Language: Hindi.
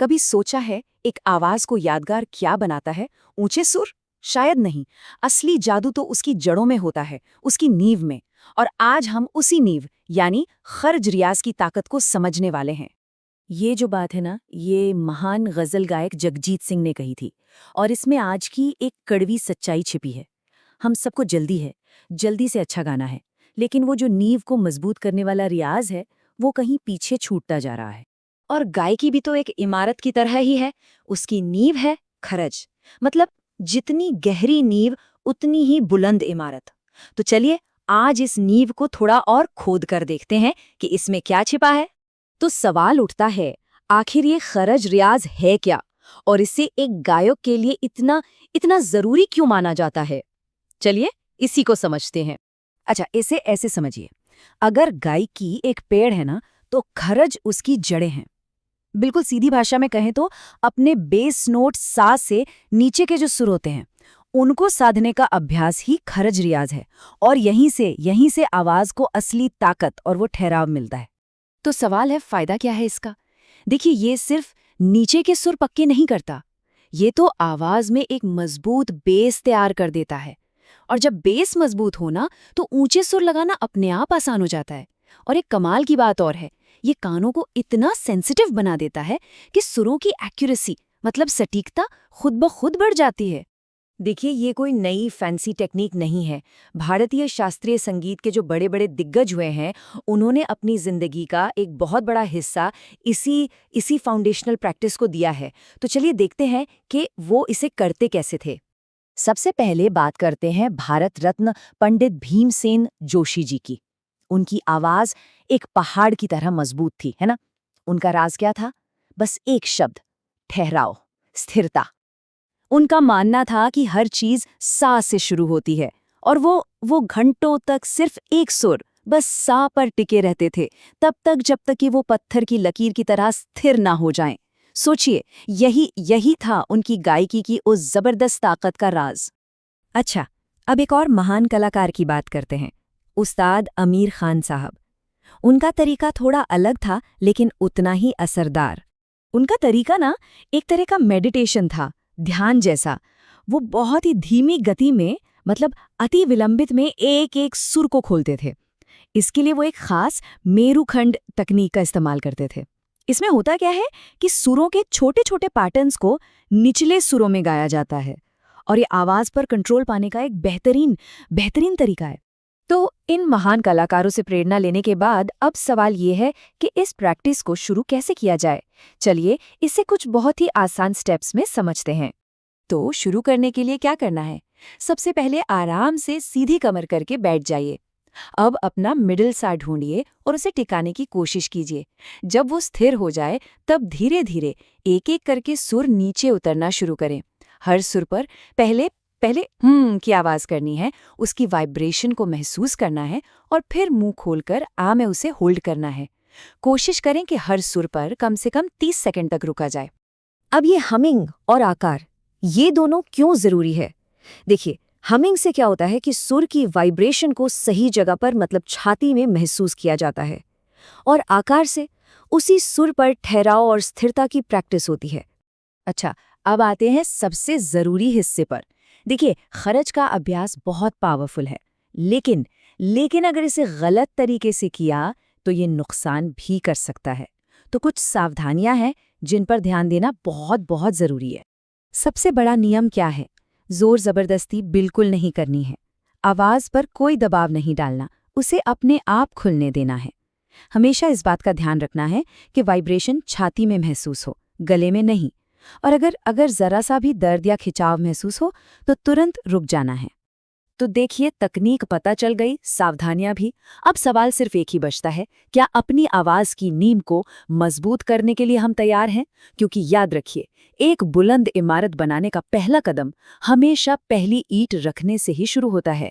कभी सोचा है एक आवाज को यादगार क्या बनाता है? ऊंचे सुर? शायद नहीं। असली जादू तो उसकी जड़ों में होता है, उसकी नींव में। और आज हम उसी नींव यानी खर्ज रियाज की ताकत को समझने वाले हैं। ये जो बात है ना, ये महान गजल गायक जगजीत सिंह ने कही थी। और इसमें आज की एक कड़वी सच्चाई छिपी है। हम सबको जल्दी है, जल्दी से अच्छा गाना है, लेकिन वो जो नींव को मजबूत करने वाला रियाज है, वो कहीं पीछे छूटता जा रहा है। और गायकी भी तो एक इमारत की तरह ही है। उसकी नींव है खरज। मतलब जितनी गहरी नींव उतनी ही बुलंद इमारत। तो चलिए आज इस नींव को थोड़ा और खोद कर देखते हैं कि इसमें क्या छिपा है। तो सवाल उठता है, आखिर ये खरज रियाज है क्या, और इसे एक गायक के लिए इतना इतना जरूरी क्यों माना जाता है? चलिए इसी को समझते हैं। अच्छा, इसे ऐसे समझिए। अगर गायकी एक पेड़ है ना, तो खरज उसकी जड़ें हैं। बिल्कुल सीधी भाषा में कहें तो अपने बेस नोट सा से नीचे के जो सुर होते हैं उनको साधने का अभ्यास ही खरज रियाज है। और यहीं से आवाज को असली ताकत और वो ठहराव मिलता है। तो सवाल है, फायदा क्या है इसका? देखिए, ये सिर्फ नीचे के सुर पक्के नहीं करता, ये तो आवाज में एक मजबूत बेस तैयार कर देता है। और जब बेस मजबूत होना तो ऊंचे सुर लगाना अपने आप आसान हो जाता है। और एक कमाल की बात और है, ये कानों को इतना सेंसिटिव बना देता है कि सुरों की एक्यूरेसी मतलब सटीकता खुद ब खुद बढ़ जाती है। देखिए, ये कोई नई फैंसी टेक्निक नहीं है। भारतीय शास्त्रीय संगीत के जो बड़े बड़े दिग्गज हुए हैं, उन्होंने अपनी जिंदगी का एक बहुत बड़ा हिस्सा इसी फाउंडेशनल प्रैक्टिस को दिया है। तो चलिए देखते हैं कि वो इसे करते कैसे थे। सबसे पहले बात करते हैं भारत रत्न पंडित भीमसेन जोशी जी की। उनकी आवाज एक पहाड़ की तरह मजबूत थी, है ना? उनका राज क्या था? बस एक शब्द, ठहराव, स्थिरता। उनका मानना था कि हर चीज सा से शुरू होती है, और वो घंटों तक सिर्फ एक सुर, बस सा पर टिके रहते थे, तब तक जब तक कि वो पत्थर की लकीर की तरह स्थिर ना हो जाएं। सोचिए, यही था उनकी गायकी की उस जबरदस्त ताकत का राज। अच्छा, अब एक और महान कलाकार की बात करते हैं, उस्ताद आमिर खान साहब। उनका तरीका थोड़ा अलग था, लेकिन उतना ही असरदार। उनका तरीका ना एक तरह का मेडिटेशन था, ध्यान जैसा। वो बहुत ही धीमी गति में, मतलब अति विलंबित में एक एक सुर को खोलते थे। इसके लिए वो एक खास मेरुखंड तकनीक का इस्तेमाल करते थे। इसमें होता क्या है कि सुरों के छोटे छोटे पैटर्न्स को निचले सुरों में गाया जाता है, और ये आवाज पर कंट्रोल पाने का एक बेहतरीन तरीका है। तो इन महान कलाकारों से प्रेरणा लेने के बाद अब सवाल ये है कि इस प्रैक्टिस को शुरू कैसे किया जाए। चलिए इसे कुछ बहुत ही आसान स्टेप्स में समझते हैं। तो शुरू करने के लिए क्या करना है? सबसे पहले आराम से सीधी कमर करके बैठ जाइए। अब अपना मिडिल सा ढूंढिए और उसे टिकाने की कोशिश कीजिए। जब वो स्थिर हो जाए तब धीरे धीरे एक एक करके सुर नीचे उतरना शुरू करें। हर सुर पर पहले पहले की आवाज करनी है, उसकी वाइब्रेशन को महसूस करना है, और फिर मुंह खोलकर में उसे होल्ड करना है। कोशिश करें कि हर सुर पर कम से कम 30 सेकंड तक रुका जाए। अब ये हमिंग और आकार, ये दोनों क्यों जरूरी है? देखिए, हमिंग से क्या होता है कि सुर की वाइब्रेशन को सही जगह पर, मतलब छाती में महसूस किया जाता है, और आकार से उसी सुर पर ठहराव और स्थिरता की प्रैक्टिस होती है। अच्छा, अब आते हैं सबसे जरूरी हिस्से पर। देखिए, खरज का अभ्यास बहुत पावरफुल है, लेकिन अगर इसे गलत तरीके से किया तो ये नुकसान भी कर सकता है। तो कुछ सावधानियां हैं जिन पर ध्यान देना बहुत बहुत जरूरी है। सबसे बड़ा नियम क्या है? जोर जबरदस्ती बिल्कुल नहीं करनी है। आवाज पर कोई दबाव नहीं डालना, उसे अपने आप खुलने देना है। हमेशा इस बात का ध्यान रखना है कि वाइब्रेशन छाती में महसूस हो, गले में नहीं। और अगर जरा सा भी दर्द या खिंचाव महसूस हो तो तुरंत रुक जाना है। तो देखिए, तकनीक पता चल गई, सावधानियां भी। अब सवाल सिर्फ एक ही बचता है, क्या अपनी आवाज की नींव को मजबूत करने के लिए हम तैयार हैं? क्योंकि याद रखिए, एक बुलंद इमारत बनाने का पहला कदम हमेशा पहली ईंट रखने से ही शुरू होता है।